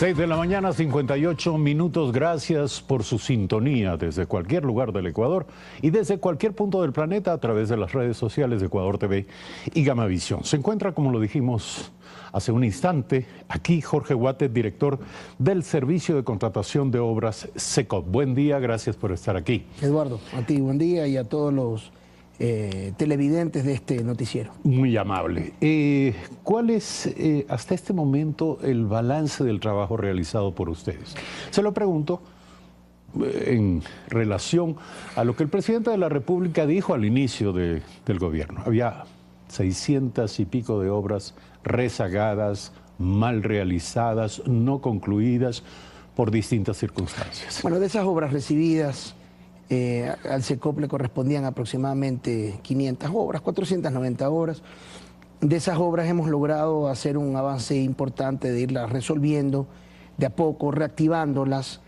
6 de la mañana, 58 minutos. Gracias por su sintonía desde cualquier lugar del Ecuador y desde cualquier punto del planeta a través de las redes sociales de Ecuador TV y Gamavisión. Se encuentra, como lo dijimos hace un instante, aquí Jorge Guate, director del Servicio de Contratación de Obras SECOP. Buen día, gracias por estar aquí. Eduardo, a ti buen día y a todos los televidentes de este noticiero. Muy amable. ¿Cuál es hasta este momento el balance del trabajo realizado por ustedes? Se lo pregunto en relación a lo que el presidente de la República dijo al inicio del gobierno. Había 600 y pico de obras rezagadas, mal realizadas, no concluidas por distintas circunstancias. Bueno, de esas obras recibidas, al SECOP le correspondían aproximadamente 500 obras, 490 obras. De esas obras hemos logrado hacer un avance importante de irlas resolviendo de a poco, reactivándolas.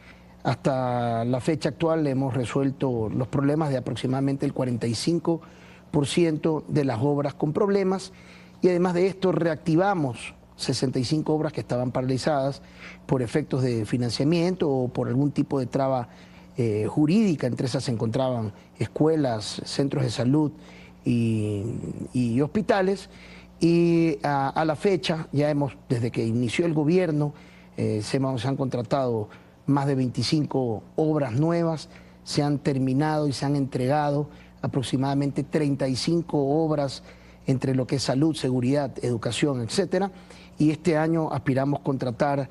Hasta la fecha actual hemos resuelto los problemas de aproximadamente el 45% de las obras con problemas, y además de esto reactivamos 65 obras que estaban paralizadas por efectos de financiamiento o por algún tipo de traba jurídica. Entre esas se encontraban escuelas, centros de salud y hospitales. Y a la fecha, ya desde que inició el gobierno, se han contratado más de 25 obras nuevas, se han terminado y se han entregado aproximadamente 35 obras entre lo que es salud, seguridad, educación, etcétera. Y este año aspiramos a contratar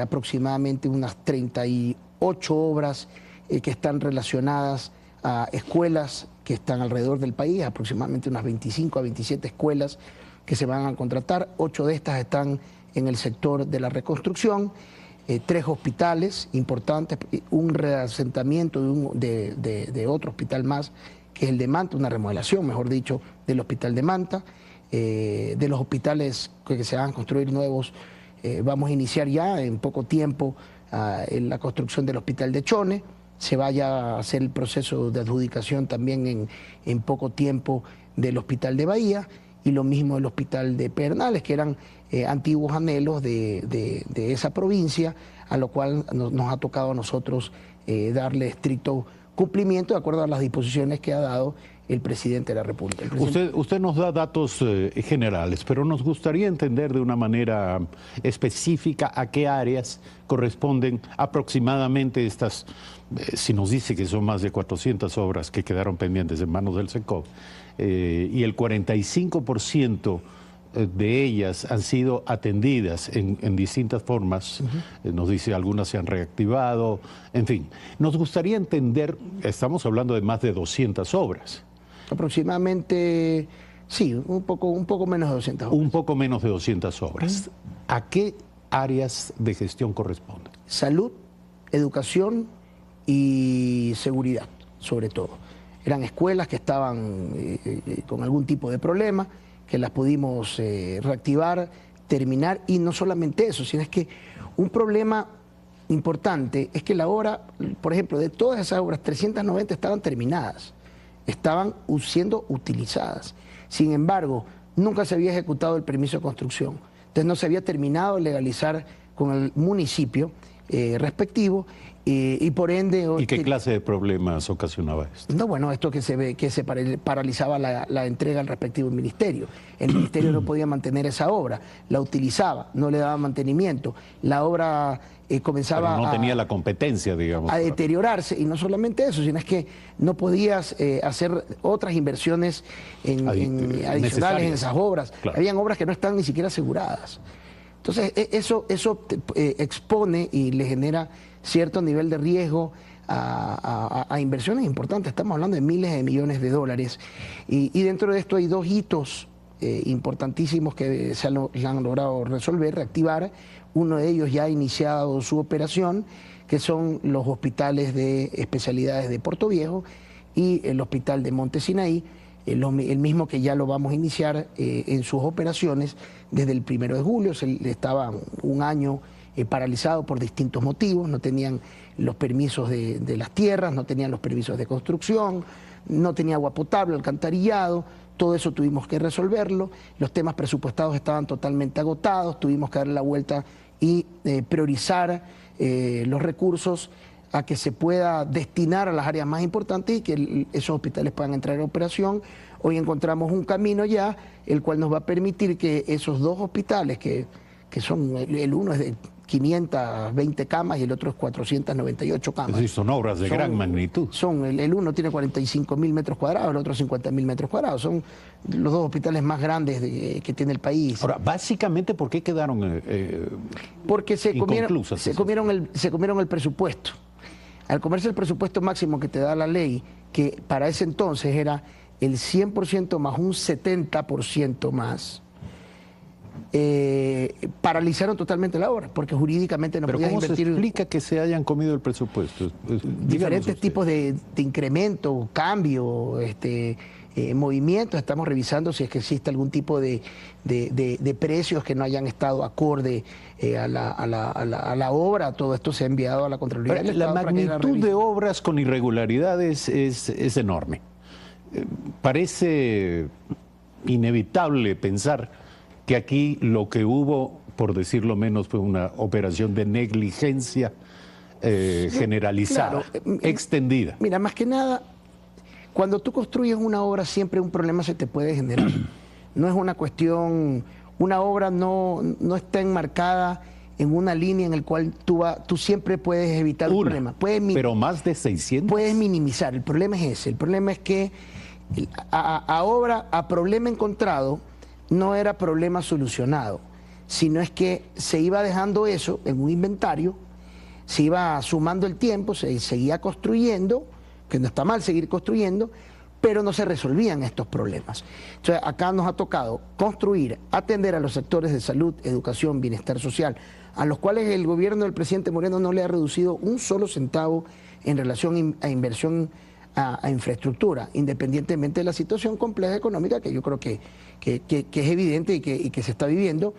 aproximadamente unas 38 obras que están relacionadas a escuelas que están alrededor del país, aproximadamente unas 25 a 27 escuelas que se van a contratar. 8 de estas están en el sector de la reconstrucción, 3 hospitales importantes, un reasentamiento de otro hospital más, que es el de Manta, una remodelación, mejor dicho, del hospital de Manta. De los hospitales que se van a construir nuevos, vamos a iniciar ya en poco tiempo en la construcción del hospital de Chone. Se vaya a hacer el proceso de adjudicación también en poco tiempo del hospital de Bahía, y lo mismo del hospital de Pedernales, que eran antiguos anhelos de esa provincia, a lo cual nos ha tocado a nosotros darle estricto cumplimiento de acuerdo a las disposiciones que ha dado el presidente de la República. Usted nos da datos generales, pero nos gustaría entender de una manera específica a qué áreas corresponden aproximadamente estas, si nos dice que son más de 400 obras que quedaron pendientes en manos del SECOP, y el 45% de ellas han sido atendidas en distintas formas. Nos dice algunas se han reactivado, en fin. Nos gustaría entender, estamos hablando de más de 200 obras. Aproximadamente, sí, un poco menos de 200 obras. Un poco menos de 200 obras. ¿A qué áreas de gestión corresponden? Salud, educación y seguridad, sobre todo. Eran escuelas que estaban con algún tipo de problema, que las pudimos reactivar, terminar, y no solamente eso, sino es que un problema importante es que la obra, por ejemplo, de todas esas obras, 390 estaban terminadas, estaban siendo utilizadas. Sin embargo, nunca se había ejecutado el permiso de construcción, entonces no se había terminado de legalizar con el municipio respectivo, y por ende... ¿Y qué clase de problemas ocasionaba esto? No, bueno, esto que se paralizaba la entrega al respectivo ministerio. El ministerio no podía mantener esa obra, la utilizaba, no le daba mantenimiento. La obra comenzaba no tenía la competencia, digamos. A deteriorarse, y no solamente eso, sino es que no podías hacer otras inversiones adicionales en esas obras. Claro. Habían obras que no están ni siquiera aseguradas. Entonces, eso expone y le genera cierto nivel de riesgo a inversiones importantes. Estamos hablando de miles de millones de dólares. Y dentro de esto hay 2 hitos importantísimos que se han logrado resolver, reactivar. Uno de ellos ya ha iniciado su operación, que son los hospitales de especialidades de Puerto Viejo y el hospital de Monte Sinaí, el mismo que ya lo vamos a iniciar en sus operaciones desde el 1 de julio. Estaba un año paralizado por distintos motivos, no tenían los permisos de las tierras, no tenían los permisos de construcción, no tenía agua potable, alcantarillado. Todo eso tuvimos que resolverlo. Los temas presupuestados estaban totalmente agotados, tuvimos que darle la vuelta y priorizar los recursos a que se pueda destinar a las áreas más importantes y que esos hospitales puedan entrar en operación. Hoy encontramos un camino ya, el cual nos va a permitir que esos dos hospitales, que son, el uno es de 520 camas y el otro es 498 camas. Es decir, son obras de gran magnitud. El uno tiene 45.000 metros cuadrados, el otro 50.000 metros cuadrados. Son los dos hospitales más grandes que tiene el país. Ahora, básicamente, ¿por qué quedaron porque se comieron el presupuesto. Al comerse el presupuesto máximo que te da la ley, que para ese entonces era el 100% más un 70% más, paralizaron totalmente la obra, porque jurídicamente no podías invertir. ¿Pero cómo se explica que se hayan comido el presupuesto? Diferentes tipos de incremento, cambio, movimientos. Estamos revisando si es que existe algún tipo de precios que no hayan estado acorde a la obra. Todo esto se ha enviado a la Contraloría. La magnitud de obras con irregularidades es enorme. Parece inevitable pensar que aquí lo que hubo, por decirlo menos, fue una operación de negligencia generalizada, claro, extendida. Mira, más que nada, cuando tú construyes una obra siempre un problema se te puede generar. No es una cuestión, una obra no está enmarcada en una línea en la cual tú siempre puedes evitar un problema. Pero más de 600. Puedes minimizar, el problema es ese. El problema es que a problema encontrado no era problema solucionado, sino es que se iba dejando eso en un inventario, se iba sumando el tiempo, se seguía construyendo, que no está mal seguir construyendo, pero no se resolvían estos problemas. Entonces acá nos ha tocado construir, atender a los sectores de salud, educación, bienestar social, a los cuales el gobierno del presidente Moreno no le ha reducido un solo centavo en relación a inversión a infraestructura, independientemente de la situación compleja económica que yo creo que es evidente y que se está viviendo.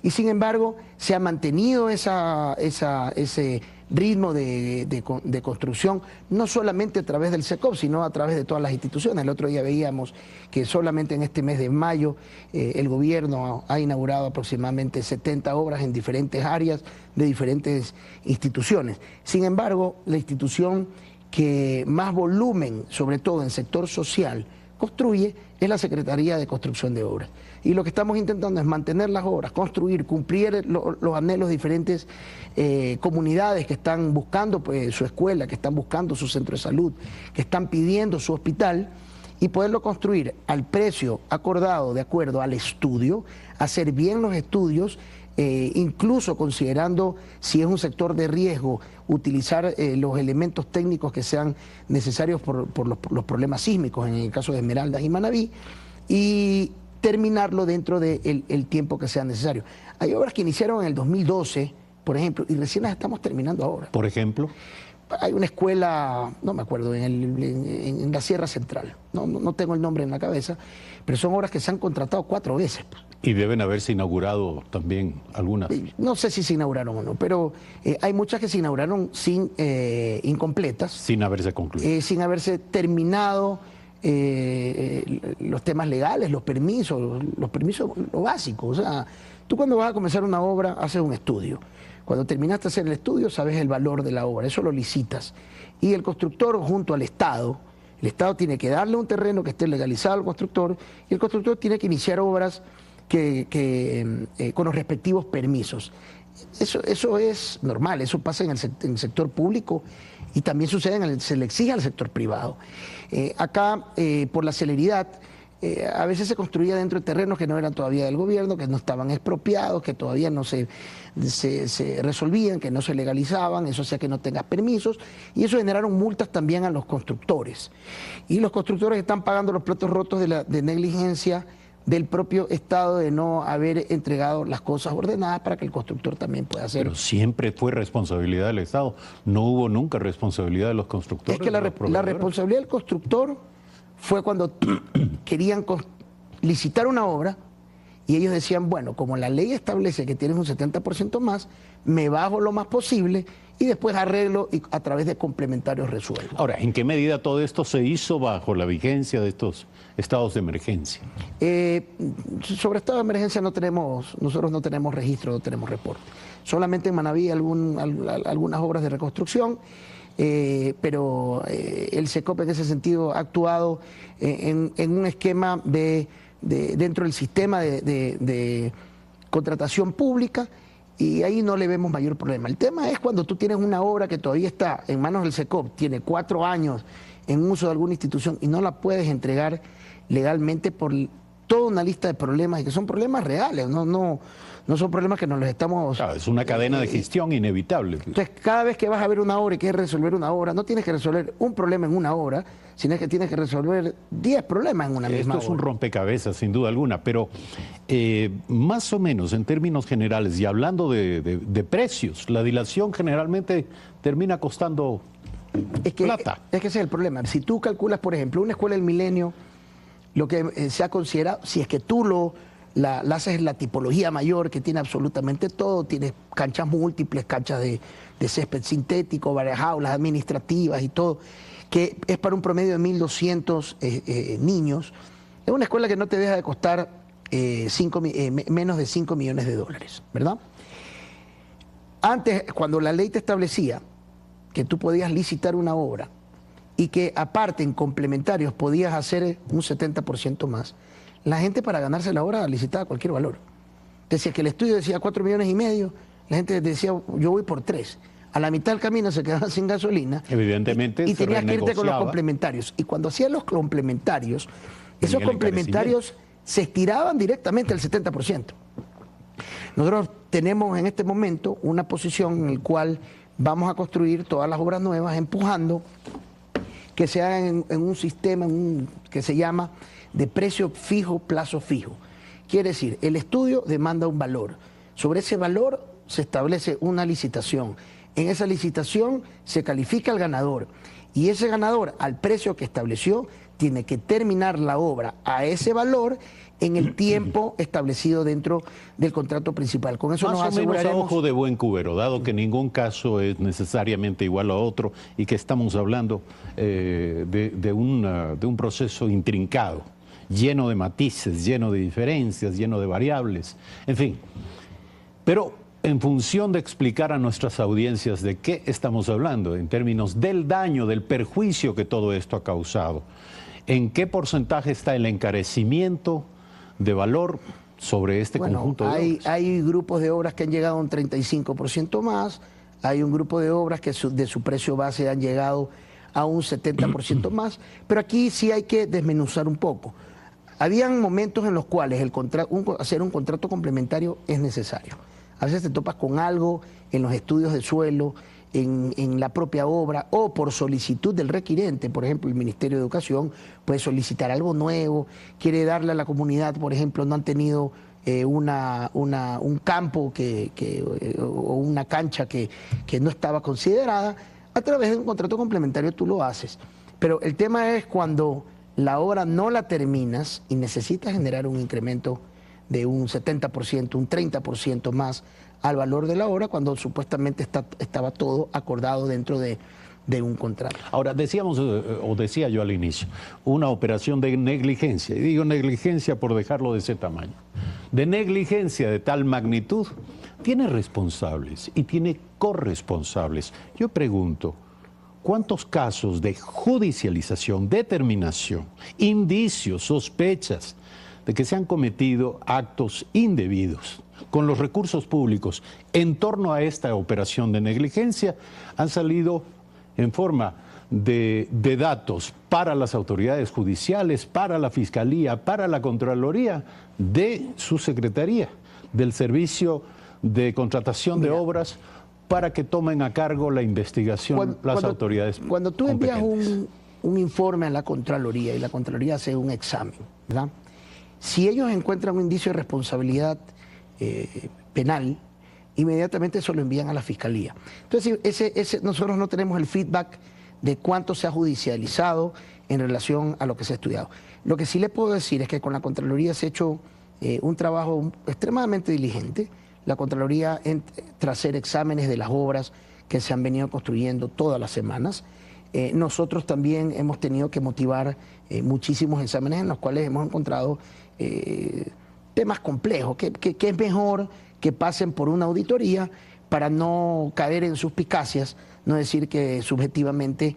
Y sin embargo, se ha mantenido ese ritmo de construcción, no solamente a través del SECOP, sino a través de todas las instituciones. El otro día veíamos que solamente en este mes de mayo el gobierno ha inaugurado aproximadamente 70 obras en diferentes áreas de diferentes instituciones. Sin embargo, la institución que más volumen, sobre todo en sector social, construye es la Secretaría de Construcción de Obras. Y lo que estamos intentando es mantener las obras, construir, cumplir los anhelos de diferentes comunidades que están buscando pues, su escuela, que están buscando su centro de salud, que están pidiendo su hospital, y poderlo construir al precio acordado de acuerdo al estudio, hacer bien los estudios, incluso considerando si es un sector de riesgo, utilizar los elementos técnicos que sean necesarios por los problemas sísmicos, en el caso de Esmeraldas y Manabí, y terminarlo dentro del tiempo que sea necesario. Hay obras que iniciaron en el 2012, por ejemplo, y recién las estamos terminando ahora. Por ejemplo, hay una escuela, no me acuerdo, en la Sierra Central, no tengo el nombre en la cabeza, pero son obras que se han contratado 4 veces. Y deben haberse inaugurado también algunas. No sé si se inauguraron o no, pero hay muchas que se inauguraron incompletas. Sin haberse concluido. Sin haberse terminado los temas legales, los permisos, lo básico. O sea, tú cuando vas a comenzar una obra haces un estudio. Cuando terminaste de hacer el estudio sabes el valor de la obra, eso lo licitas. Y el constructor junto al Estado, el Estado tiene que darle un terreno que esté legalizado al constructor y el constructor tiene que iniciar obras con los respectivos permisos. Eso es normal, eso pasa en el sector público y también sucede se le exige al sector privado. Acá, por la celeridad, a veces se construía dentro de terrenos que no eran todavía del gobierno, que no estaban expropiados, que todavía no se resolvían, que no se legalizaban, eso hacía que no tengas permisos, y eso generaron multas también a los constructores. Y los constructores están pagando los platos rotos de negligencia del propio Estado de no haber entregado las cosas ordenadas para que el constructor también pueda hacerlo. Pero siempre fue responsabilidad del Estado, no hubo nunca responsabilidad de los constructores. Es que la responsabilidad del constructor fue cuando querían licitar una obra Y ellos decían, bueno, como la ley establece que tienes un 70% más, me bajo lo más posible y después arreglo y a través de complementarios resuelvo. Ahora, ¿en qué medida todo esto se hizo bajo la vigencia de estos estados de emergencia? Sobre estado de emergencia nosotros no tenemos registro, no tenemos reporte. Solamente en Manaví algunas obras de reconstrucción, pero el SECOP en ese sentido ha actuado en un esquema dentro del sistema de contratación pública, y ahí no le vemos mayor problema. El tema es cuando tú tienes una obra que todavía está en manos del SECOP, tiene 4 años en uso de alguna institución y no la puedes entregar legalmente por toda una lista de problemas, y que son problemas reales, no son problemas que nos los estamos... Claro, es una cadena de gestión inevitable. Entonces, cada vez que vas a ver una obra y quieres resolver una obra, no tienes que resolver un problema en una obra, sino que tienes que resolver 10 problemas en una misma obra. Esto es un rompecabezas, sin duda alguna, pero más o menos en términos generales, y hablando de precios, la dilación generalmente termina costando plata. Es que ese es el problema. Si tú calculas, por ejemplo, una escuela del Milenio, lo que se ha considerado, si es que tú la haces la tipología mayor, que tiene absolutamente todo, tienes canchas múltiples, canchas de césped sintético, varias jaulas administrativas y todo, que es para un promedio de 1.200 niños, es una escuela que no te deja de costar menos de 5 millones de dólares, ¿verdad? Antes, cuando la ley te establecía que tú podías licitar una obra y que aparte en complementarios podías hacer un 70% más, la gente para ganarse la obra licitaba cualquier valor. Decía que el estudio decía 4,5 millones, la gente decía yo voy por 3. A la mitad del camino se quedaban sin gasolina. Evidentemente y tenías que irte con los complementarios. Y cuando hacían los complementarios, esos complementarios se estiraban directamente al 70%. Nosotros tenemos en este momento una posición en la cual vamos a construir todas las obras nuevas empujando que se hagan en un sistema que se llama de precio fijo, plazo fijo. Quiere decir, el estudio demanda un valor. Sobre ese valor se establece una licitación. En esa licitación se califica al ganador. Y ese ganador, al precio que estableció, tiene que terminar la obra a ese valor en el tiempo establecido dentro del contrato principal. Con eso nos aseguraremos... Más o menos a ojo de buen cubero, dado que ningún caso es necesariamente igual a otro y que estamos hablando de un proceso intrincado, lleno de matices, lleno de diferencias, lleno de variables, en fin. Pero en función de explicar a nuestras audiencias de qué estamos hablando en términos del daño, del perjuicio que todo esto ha causado, ¿en qué porcentaje está el encarecimiento de valor sobre este conjunto de obras? Hay grupos de obras que han llegado a un 35% más, hay un grupo de obras que de su precio base han llegado a un 70% más, pero aquí sí hay que desmenuzar un poco. Habían momentos en los cuales hacer un contrato complementario es necesario. A veces te topas con algo en los estudios de suelo, en la propia obra o por solicitud del requirente. Por ejemplo, el Ministerio de Educación puede solicitar algo nuevo, quiere darle a la comunidad, por ejemplo, no han tenido un campo o una cancha que no estaba considerada. A través de un contrato complementario tú lo haces. Pero el tema es cuando la obra no la terminas y necesitas generar un incremento de un 70%, un 30% más al valor de la obra, cuando supuestamente estaba todo acordado dentro de un contrato. Ahora, decíamos, o decía yo al inicio, una operación de negligencia, y digo negligencia por dejarlo de ese tamaño, de negligencia de tal magnitud, tiene responsables y tiene corresponsables. Yo pregunto, ¿cuántos casos de judicialización, determinación, indicios, sospechas de que se han cometido actos indebidos con los recursos públicos en torno a esta operación de negligencia han salido en forma de datos para las autoridades judiciales, para la Fiscalía, para la Contraloría de su Secretaría, del Servicio de Contratación de Obras, para que tomen a cargo la investigación las autoridades Cuando tú envías un informe a la Contraloría y la Contraloría hace un examen, ¿verdad? Si ellos encuentran un indicio de responsabilidad penal, inmediatamente eso lo envían a la Fiscalía. Entonces, nosotros no tenemos el feedback de cuánto se ha judicializado en relación a lo que se ha estudiado. Lo que sí le puedo decir es que con la Contraloría se ha hecho un trabajo extremadamente diligente. La Contraloría, tras hacer exámenes de las obras que se han venido construyendo todas las semanas, nosotros también hemos tenido que motivar muchísimos exámenes en los cuales hemos encontrado temas complejos, que es mejor que pasen por una auditoría para no caer en suspicacias, no decir que subjetivamente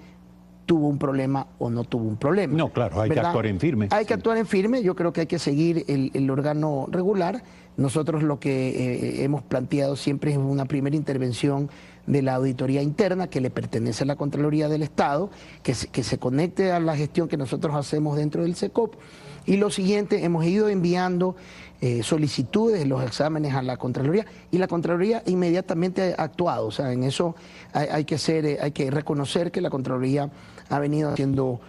tuvo un problema o no tuvo un problema. No, claro, hay que actuar en firme. Hay que actuar en firme, yo creo que hay que seguir el órgano regular. Nosotros lo que hemos planteado siempre es una primera intervención de la auditoría interna que le pertenece a la Contraloría del Estado, que se conecte a la gestión que nosotros hacemos dentro del SECOP. Y lo siguiente, hemos ido enviando solicitudes de los exámenes a la Contraloría y la Contraloría inmediatamente ha actuado. O sea, en eso hay que reconocer que la Contraloría ha venido haciendo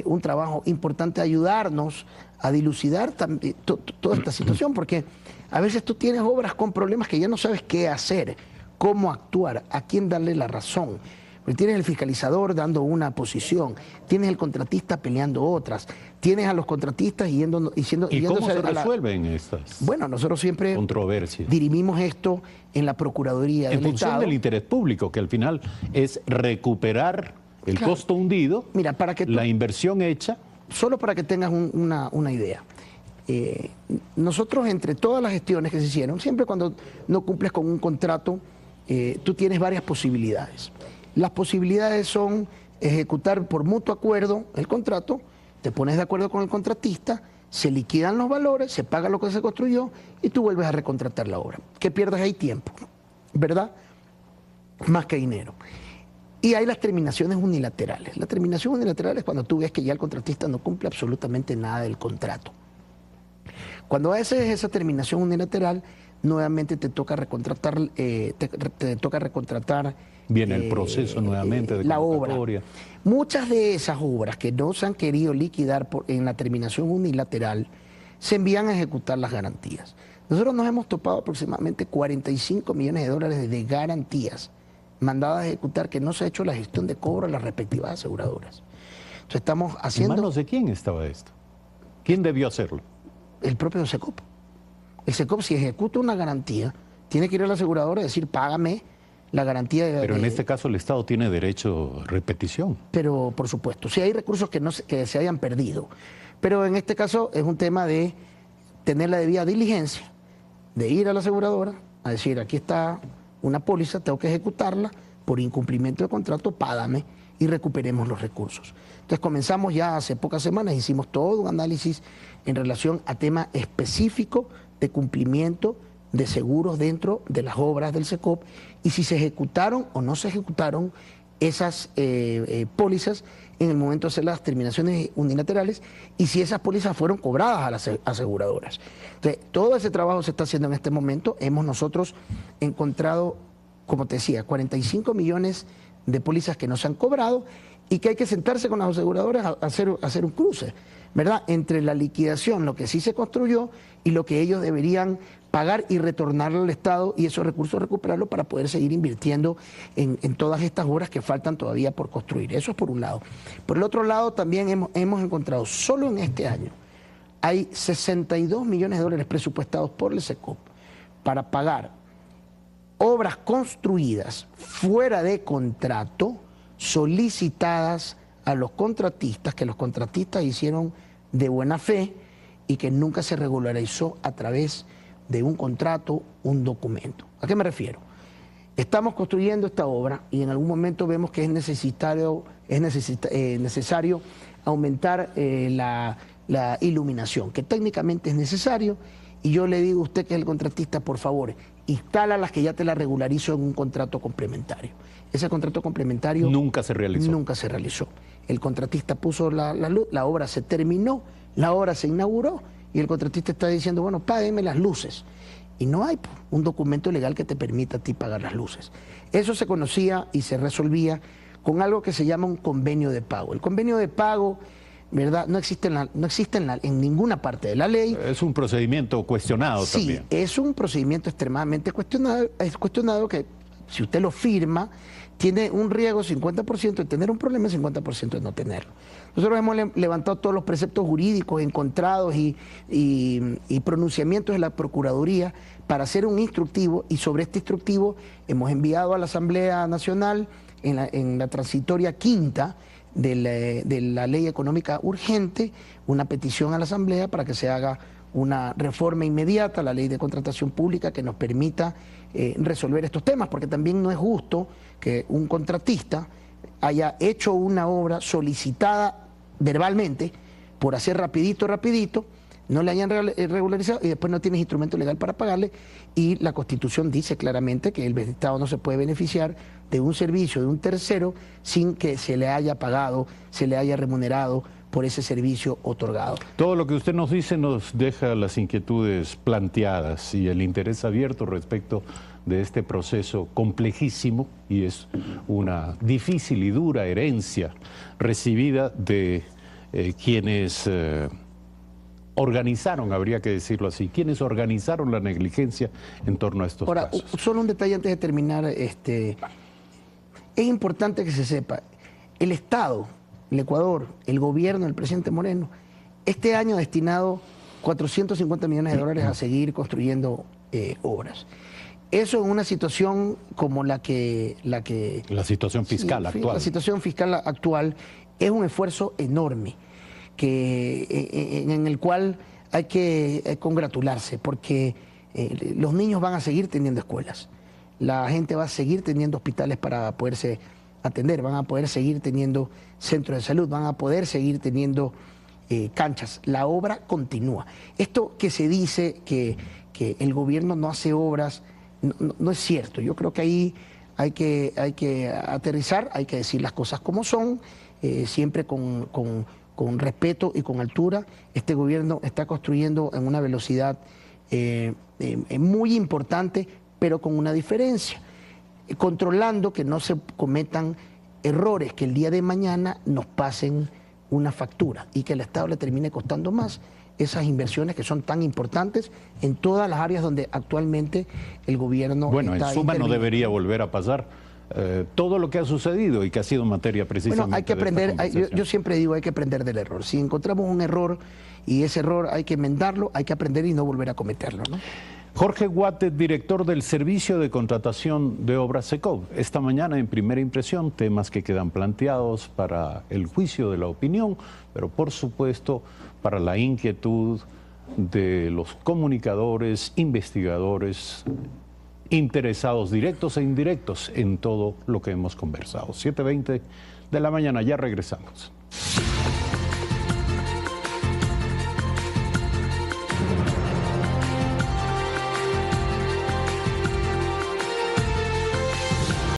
un trabajo importante, ayudarnos a dilucidar toda esta situación, porque a veces tú tienes obras con problemas que ya no sabes qué hacer, cómo actuar, a quién darle la razón. Porque tienes el fiscalizador dando una posición, tienes el contratista peleando otras, tienes a los contratistas yendo... ¿Y cómo se resuelven estas Bueno, nosotros siempre controversias? Dirimimos esto en la Procuraduría del Estado. En función del interés público, que al final es recuperar el costo hundido, mira, para que la inversión hecha. Solo para que tengas una idea. Nosotros, entre todas las gestiones que se hicieron, siempre cuando no cumples con un contrato, tú tienes varias posibilidades. Las posibilidades son ejecutar por mutuo acuerdo el contrato, te pones de acuerdo con el contratista, se liquidan los valores, se paga lo que se construyó y tú vuelves a recontratar la obra. Que pierdas ahí tiempo, ¿verdad? Más que dinero. Y hay las terminaciones unilaterales. La terminación unilateral es cuando tú ves que ya el contratista no cumple absolutamente nada del contrato. Cuando haces esa terminación unilateral, nuevamente te toca recontratar, Viene el proceso nuevamente de la obra. Muchas de esas obras que no se han querido liquidar en la terminación unilateral se envían a ejecutar las garantías. Nosotros nos hemos topado aproximadamente 45 millones de dólares de garantías mandadas a ejecutar que no se ha hecho la gestión de cobro a las respectivas aseguradoras. Entonces estamos haciendo... ¿En manos de quién estaba esto? ¿Quién debió hacerlo? El propio SECOP. El SECOP, si ejecuta una garantía, tiene que ir a la aseguradora y decir, págame la garantía Pero en este caso el Estado tiene derecho a repetición. Pero, por supuesto, si hay recursos que se hayan perdido. Pero en este caso es un tema de tener la debida diligencia, de ir a la aseguradora a decir, aquí está una póliza, tengo que ejecutarla, por incumplimiento de contrato, págame y recuperemos los recursos. Entonces comenzamos ya hace pocas semanas, hicimos todo un análisis en relación a tema específico de cumplimiento de seguros dentro de las obras del SECOP y si se ejecutaron o no se ejecutaron esas pólizas en el momento de hacer las terminaciones unilaterales y si esas pólizas fueron cobradas a las aseguradoras. Entonces, todo ese trabajo se está haciendo en este momento. Hemos nosotros encontrado, como te decía, 45 millones de pólizas que no se han cobrado y que hay que sentarse con las aseguradoras a hacer un cruce, ¿verdad? Entre la liquidación, lo que sí se construyó y lo que ellos deberían pagar y retornarle al Estado y esos recursos recuperarlos para poder seguir invirtiendo en todas estas obras que faltan todavía por construir. Eso es por un lado. Por el otro lado también hemos encontrado, solo en este año, hay 62 millones de dólares presupuestados por el SECOP para pagar obras construidas fuera de contrato, solicitadas a los contratistas, que los contratistas hicieron de buena fe y que nunca se regularizó a través de un contrato, un documento. ¿A qué me refiero? Estamos construyendo esta obra y en algún momento vemos que es necesario aumentar la iluminación, que técnicamente es necesario, y yo le digo a usted que es el contratista, por favor, instala las que ya te la regularizo en un contrato complementario. Ese contrato complementario nunca se realizó. Nunca se realizó. El contratista puso la luz, la obra se terminó, la obra se inauguró y el contratista está diciendo, bueno, págueme las luces. Y no hay un documento legal que te permita a ti pagar las luces. Eso se conocía y se resolvía con algo que se llama un convenio de pago. El convenio de pago, ¿verdad?, no existe en ninguna parte de la ley. Es un procedimiento cuestionado también. Sí, es un procedimiento extremadamente cuestionado, es cuestionado que Si usted lo firma, tiene un riesgo 50% de tener un problema y 50% de no tenerlo. Nosotros hemos levantado todos los preceptos jurídicos encontrados y pronunciamientos de la Procuraduría para hacer un instructivo, y sobre este instructivo hemos enviado a la Asamblea Nacional en la transitoria quinta de la Ley Económica Urgente una petición a la Asamblea para que se haga una reforma inmediata a la Ley de Contratación Pública que nos permita resolver estos temas, porque también no es justo que un contratista haya hecho una obra solicitada verbalmente por hacer rapidito, no le hayan regularizado y después no tienes instrumento legal para pagarle, y la Constitución dice claramente que el Estado no se puede beneficiar de un servicio de un tercero sin que se le haya pagado, se le haya remunerado por ese servicio otorgado. Todo lo que usted nos dice nos deja las inquietudes planteadas y el interés abierto respecto de este proceso complejísimo, y es una difícil y dura herencia recibida de quienes organizaron, habría que decirlo así, quienes organizaron la negligencia en torno a estos casos. Solo un detalle antes de terminar. Es importante que se sepa, el Estado, el Ecuador, el gobierno del presidente Moreno, este año ha destinado 450 millones de dólares a seguir construyendo obras. Eso en una situación como la situación fiscal actual. La situación fiscal actual es un esfuerzo enorme en el cual hay que congratularse, porque los niños van a seguir teniendo escuelas, la gente va a seguir teniendo hospitales para poderse atender, van a poder seguir teniendo centros de salud, van a poder seguir teniendo canchas. La obra continúa. Esto que se dice que el gobierno no hace obras, no es cierto. Yo creo que ahí hay que aterrizar, hay que decir las cosas como son, siempre con respeto y con altura. Este gobierno está construyendo en una velocidad muy importante, pero con una diferencia, controlando que no se cometan errores que el día de mañana nos pasen una factura y que el Estado le termine costando más esas inversiones que son tan importantes en todas las áreas donde actualmente el gobierno está en suma no debería volver a pasar todo lo que ha sucedido y que ha sido materia precisamente. Bueno, hay que aprender, yo siempre digo, hay que aprender del error. Si encontramos un error y ese error hay que enmendarlo, hay que aprender y no volver a cometerlo, ¿no? Jorge Guatet, director del Servicio de Contratación de Obras SECOV. Esta mañana en Primera Impresión, temas que quedan planteados para el juicio de la opinión, pero por supuesto para la inquietud de los comunicadores, investigadores, interesados directos e indirectos en todo lo que hemos conversado. 7:20 de la mañana, ya regresamos.